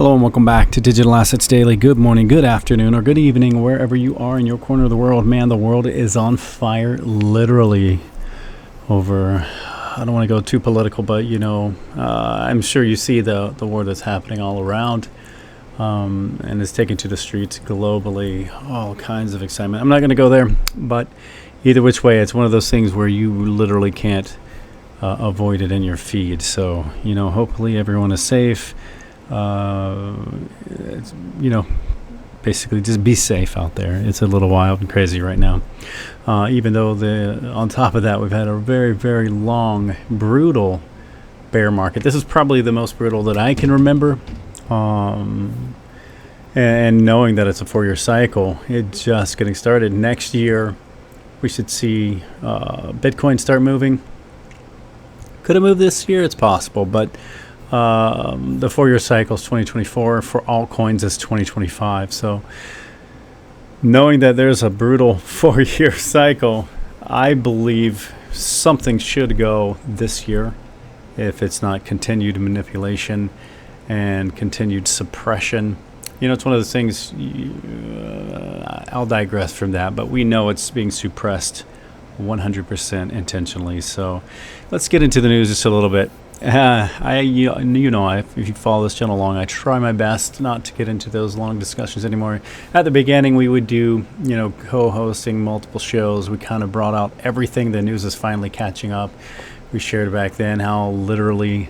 Hello and welcome back to Digital Assets Daily. Good morning, good afternoon, or good evening, wherever you are in your corner of the world. Man, the world is on fire, literally, over, I don't want to go too political, but I'm sure you see the war that's happening all around, and is taking to the streets globally, all kinds of excitement. I'm not going to go there, but either which way, it's one of those things where you literally can't avoid it in your feed. So, hopefully everyone is safe. Basically just be safe out there. It's a little wild and crazy right now. Even though on top of that, we've had a very, very long, brutal bear market. This is probably the most brutal that I can remember. And knowing that it's a 4-year cycle, it's just getting started. Next year, we should see Bitcoin start moving. Could it move this year? It's possible, but the 4-year cycle is 2024. For altcoins, it's 2025. So knowing that there's a brutal 4-year cycle, I believe something should go this year if it's not continued manipulation and continued suppression. It's one of those things, I'll digress from that, but we know it's being suppressed 100% intentionally. So let's get into the news just a little bit. If you follow this channel long, I try my best not to get into those long discussions anymore. At the beginning, we would do, co-hosting multiple shows. We kind of brought out everything. The news is finally catching up. We shared back then how literally,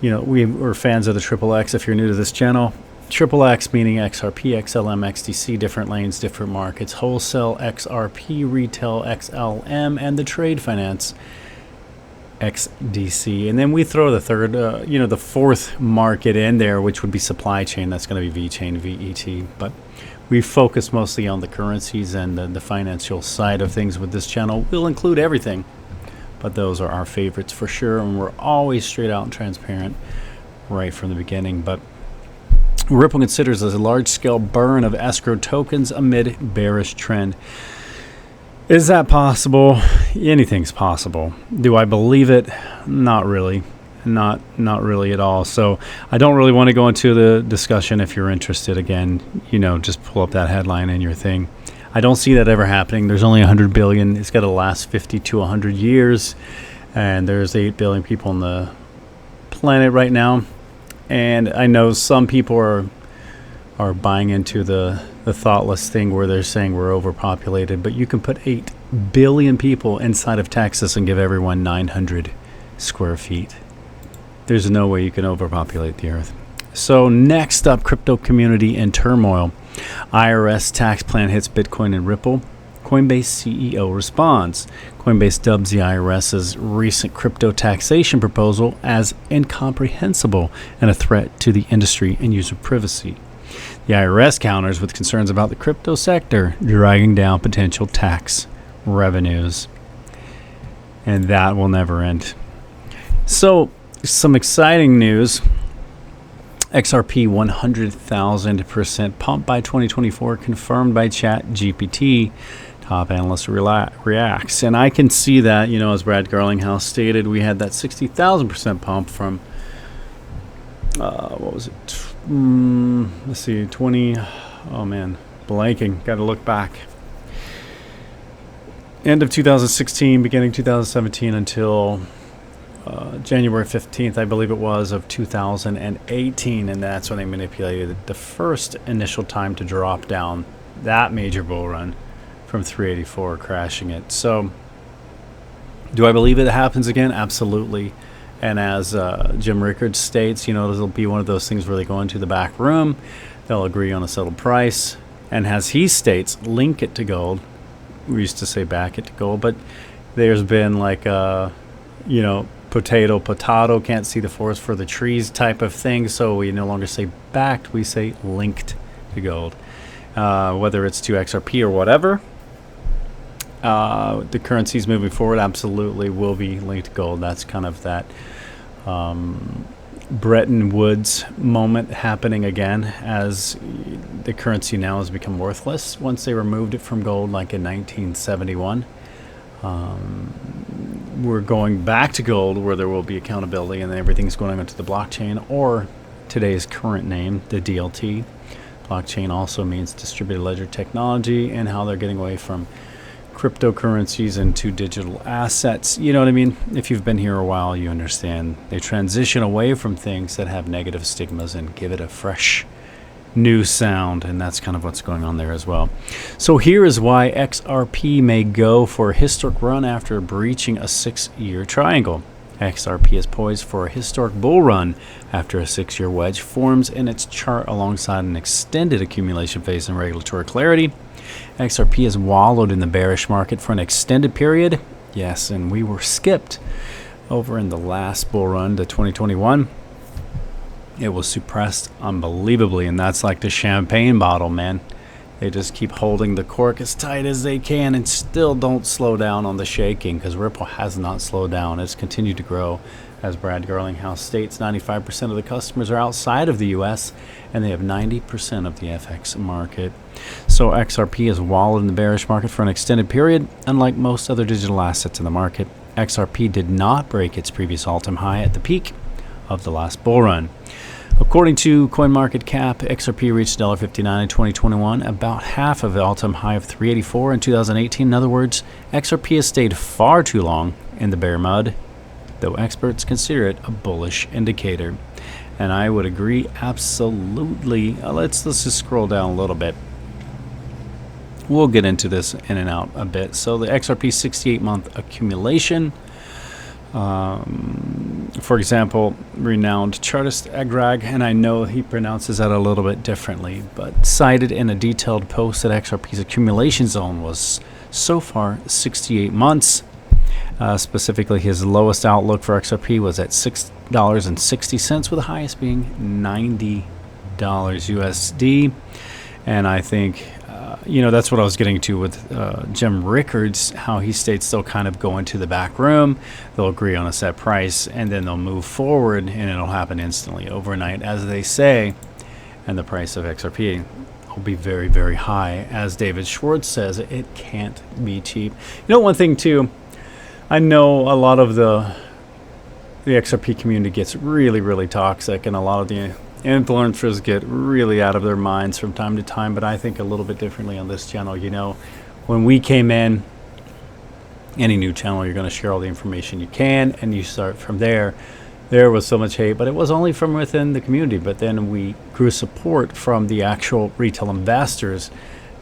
we were fans of the Triple X. If you're new to this channel, Triple X meaning XRP, XLM, XDC, different lanes, different markets, wholesale XRP, retail XLM, and the trade finance XDC. And then we throw the third, the fourth market in there, which would be supply chain. That's going to be VeChain, VET. But we focus mostly on the currencies and the financial side of things with this channel. We'll include everything, but those are our favorites for sure. And we're always straight out and transparent right from the beginning. But Ripple considers a large-scale burn of escrow tokens amid bearish trend. Is that possible? Anything's possible. Do I believe it? Not really. Not really at all. So I don't really want to go into the discussion. If you're interested, again, just pull up that headline in your thing. I don't see that ever happening. There's only 100 billion. It's got to last 50 to 100 years. And there's 8 billion people on the planet right now. And I know some people are buying into the thoughtless thing where they're saying we're overpopulated, but you can put 8 billion people inside of Texas and give everyone 900 square feet. There's no way you can overpopulate the earth. So next up, crypto community in turmoil. IRS tax plan hits Bitcoin and Ripple. Coinbase CEO responds. Coinbase dubs the IRS's recent crypto taxation proposal as incomprehensible and a threat to the industry and user privacy. The IRS counters with concerns about the crypto sector dragging down potential tax revenues. And that will never end. So, some exciting news. XRP 100,000% pump by 2024 confirmed by ChatGPT. Top analyst reacts. And I can see that, as Brad Garlinghouse stated, we had that 60,000% pump from, what was it? Let's see, 20, oh man, blanking, got to look back. End of 2016, beginning 2017 until January 15th, I believe it was, of 2018. And that's when they manipulated the first initial time to drop down that major bull run from 384, crashing it. So do I believe it happens again? Absolutely. And as Jim Rickards states, it'll be one of those things where they go into the back room, they'll agree on a settled price, and as he states, link it to gold. We used to say back it to gold, but there's been like potato, can't see the forest for the trees type of thing, so we no longer say backed, we say linked to gold. Whether it's to XRP or whatever, the currencies moving forward absolutely will be linked to gold. That's kind of that Bretton Woods moment happening again, as the currency now has become worthless once they removed it from gold, like in 1971. We're going back to gold, where there will be accountability and everything's going onto the blockchain, or today's current name, the DLT. Blockchain also means distributed ledger technology, and how they're getting away from cryptocurrencies into digital assets. You know what I mean? If you've been here a while, you understand. They transition away from things that have negative stigmas and give it a fresh new sound, and that's kind of what's going on there as well. So here is why XRP may go for a historic run after breaching a 6-year triangle. XRP is poised for a historic bull run after a 6-year wedge forms in its chart alongside an extended accumulation phase and regulatory clarity. XRP has wallowed in the bearish market for an extended period. Yes, and we were skipped over in the last bull run to 2021. It was suppressed unbelievably, and that's like the champagne bottle, man. They just keep holding the cork as tight as they can and still don't slow down on the shaking, because Ripple has not slowed down. It's continued to grow. As Brad Garlinghouse states, 95% of the customers are outside of the U.S., and they have 90% of the FX market. So XRP has wallowed in the bearish market for an extended period. Unlike most other digital assets in the market, XRP did not break its previous all-time high at the peak of the last bull run. According to CoinMarketCap, XRP reached $1.59 in 2021, about half of the all-time high of $3.84 in 2018. In other words, XRP has stayed far too long in the bear mud, though experts consider it a bullish indicator. And I would agree absolutely. Let's just scroll down a little bit. We'll get into this in and out a bit. So the XRP 68-month accumulation. For example, renowned chartist Agrag, and I know he pronounces that a little bit differently, but cited in a detailed post that XRP's accumulation zone was so far 68 months. Specifically, his lowest outlook for XRP was at $6.60, with the highest being $90 USD. And I think that's what I was getting to with Jim Rickards, how he states they'll kind of go into the back room, they'll agree on a set price, and then they'll move forward, and it'll happen instantly, overnight, as they say, and the price of XRP will be very, very high. As David Schwartz says, it can't be cheap. One thing, too, I know a lot of the XRP community gets really, really toxic, and a lot of the influencers get really out of their minds from time to time, but I think a little bit differently on this channel. When we came in, any new channel, you're going to share all the information you can, and you start from there. There was so much hate, but it was only from within the community. But then we grew support from the actual retail investors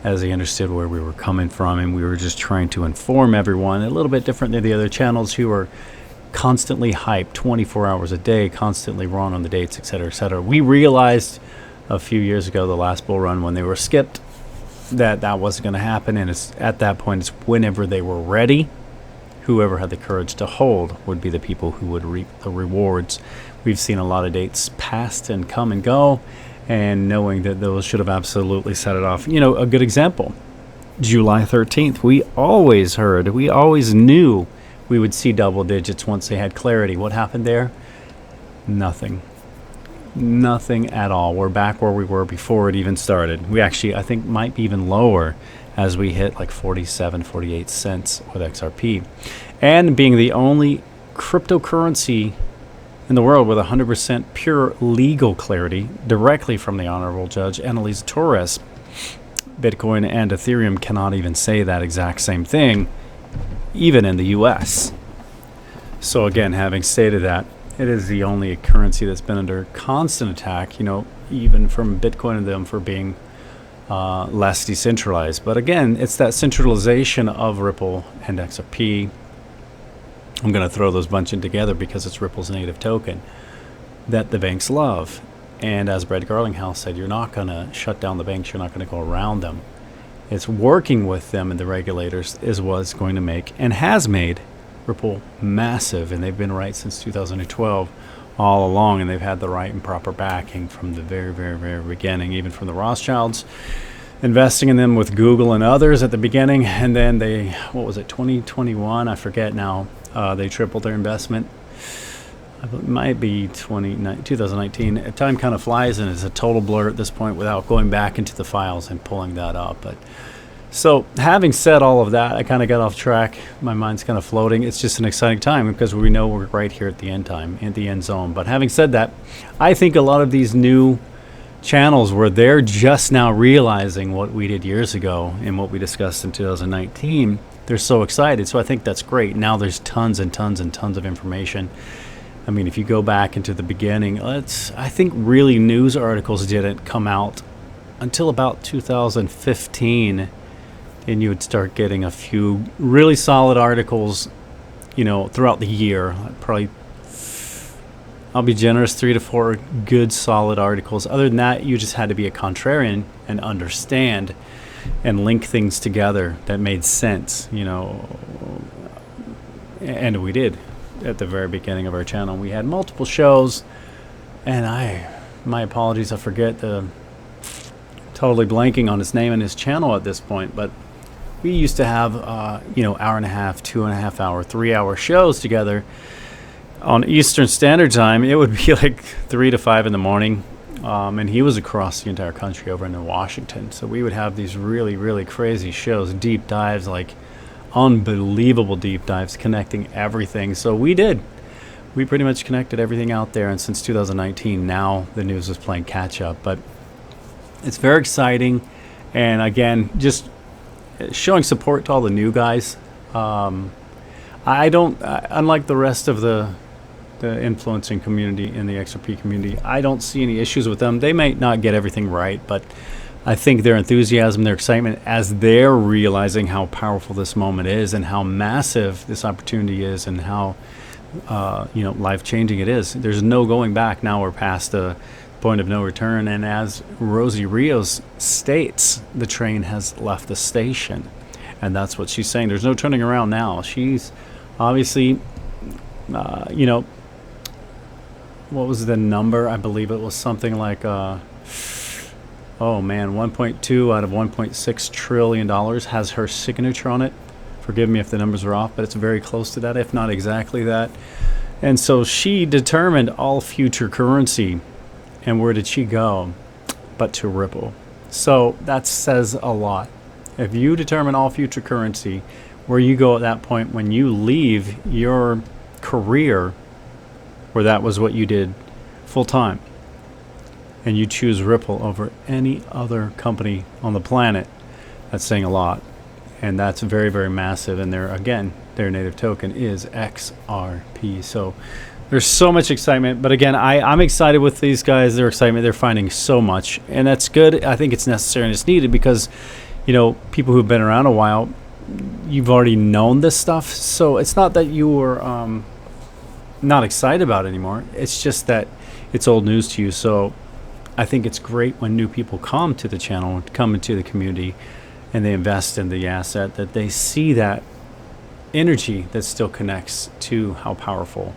as they understood where we were coming from, and we were just trying to inform everyone, a little bit different than the other channels who are constantly hyped 24 hours a day, constantly wrong on the dates, etc., etc. We realized a few years ago, the last bull run, when they were skipped, that wasn't going to happen, and it's at that point, it's whenever they were ready, whoever had the courage to hold would be the people who would reap the rewards. We've seen a lot of dates passed and come and go, and knowing that those should have absolutely set it off. A good example, July 13th, we always knew we would see double digits once they had clarity. What happened there? Nothing at all. We're back where we were before it even started. We actually, I think, might be even lower as we hit like 47, 48 cents with XRP. And being the only cryptocurrency in the world with 100% pure legal clarity directly from the Honorable Judge Annalise Torres, Bitcoin and Ethereum cannot even say that exact same thing, even in the U.S. So again, having stated that, it is the only currency that's been under constant attack, even from Bitcoin and them for being less decentralized. But again, it's that centralization of Ripple and XRP. I'm going to throw those bunch in together because it's Ripple's native token that the banks love. And as Brad Garlinghouse said, you're not going to shut down the banks. You're not going to go around them. It's working with them and the regulators is what's going to make and has made Ripple massive. And they've been right since 2012 all along. And they've had the right and proper backing from the very, very, very beginning, even from the Rothschilds, investing in them with Google and others at the beginning. And then 2021? I forget now. They tripled their investment. It might be 2019. Time kind of flies, and it's a total blur at this point without going back into the files and pulling that up. But So having said all of that, I kind of got off track. My mind's kind of floating. It's just an exciting time because we know we're right here at the end time, at the end zone. But having said that, I think a lot of these new channels where they're just now realizing what we did years ago and what we discussed in 2019, they're so excited. So I think that's great. Now there's tons and tons and tons of information. I mean, if you go back into the beginning, I think really news articles didn't come out until about 2015. And you would start getting a few really solid articles, throughout the year. Probably, I'll be generous, 3 to 4 good solid articles. Other than that, you just had to be a contrarian and understand and link things together that made sense, and we did at the very beginning of our channel. We had multiple shows, and my apologies, I forget totally blanking on his name and his channel at this point, but we used to have, hour and a half, 2.5 hour, 3 hour shows together on Eastern Standard Time. It would be like 3 to 5 in the morning. And he was across the entire country over in Washington. So we would have these really, really crazy shows, deep dives, like unbelievable deep dives, connecting everything. So we pretty much connected everything out there. And since 2019, now the news is playing catch up, but it's very exciting. And again, just showing support to all the new guys. Unlike the rest of the influencing community in the XRP community, I don't see any issues with them. They might not get everything right, but I think their enthusiasm, their excitement, as they're realizing how powerful this moment is and how massive this opportunity is and how life-changing it is. There's no going back. Now we're past the point of no return, and as Rosie Rios states, the train has left the station, and that's what she's saying. There's no turning around now. She's obviously, what was the number? I believe it was something like, 1.2 out of $1.6 trillion has her signature on it. Forgive me if the numbers are off, but it's very close to that, if not exactly that. And so she determined all future currency. And where did she go? But to Ripple. So that says a lot. If you determine all future currency, where you go at that point when you leave your career, where that was what you did full time, and you choose Ripple over any other company on the planet, that's saying a lot. And that's very, very massive. And their native token is XRP. So there's so much excitement, but again, I'm excited with these guys. Their excitement, they're finding so much, and that's good. I think it's necessary and it's needed because, people who've been around a while, you've already known this stuff. So it's not that you were not excited about it anymore. It's just that it's old news to you. So I think it's great when new people come to the channel, come into the community, and they invest in the asset, that they see that energy that still connects to how powerful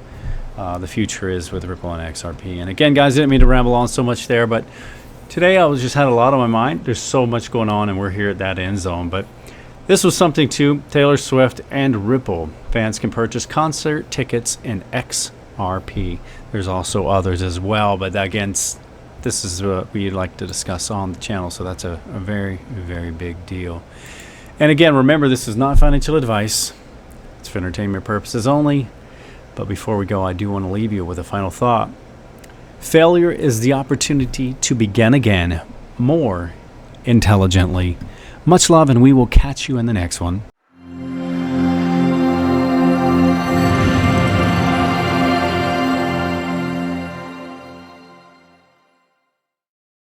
the future is with Ripple and XRP. And again, guys, I didn't mean to ramble on so much there, but today I just had a lot on my mind. There's so much going on, and we're here at that end zone. But this was something too. Taylor Swift and Ripple. Fans can purchase concert tickets in XRP. There's also others as well, but again, this is what we like to discuss on the channel, so that's a very, very big deal. And again, remember, this is not financial advice. It's for entertainment purposes only. But before we go, I do want to leave you with a final thought. Failure is the opportunity to begin again more intelligently. Much love, and we will catch you in the next one.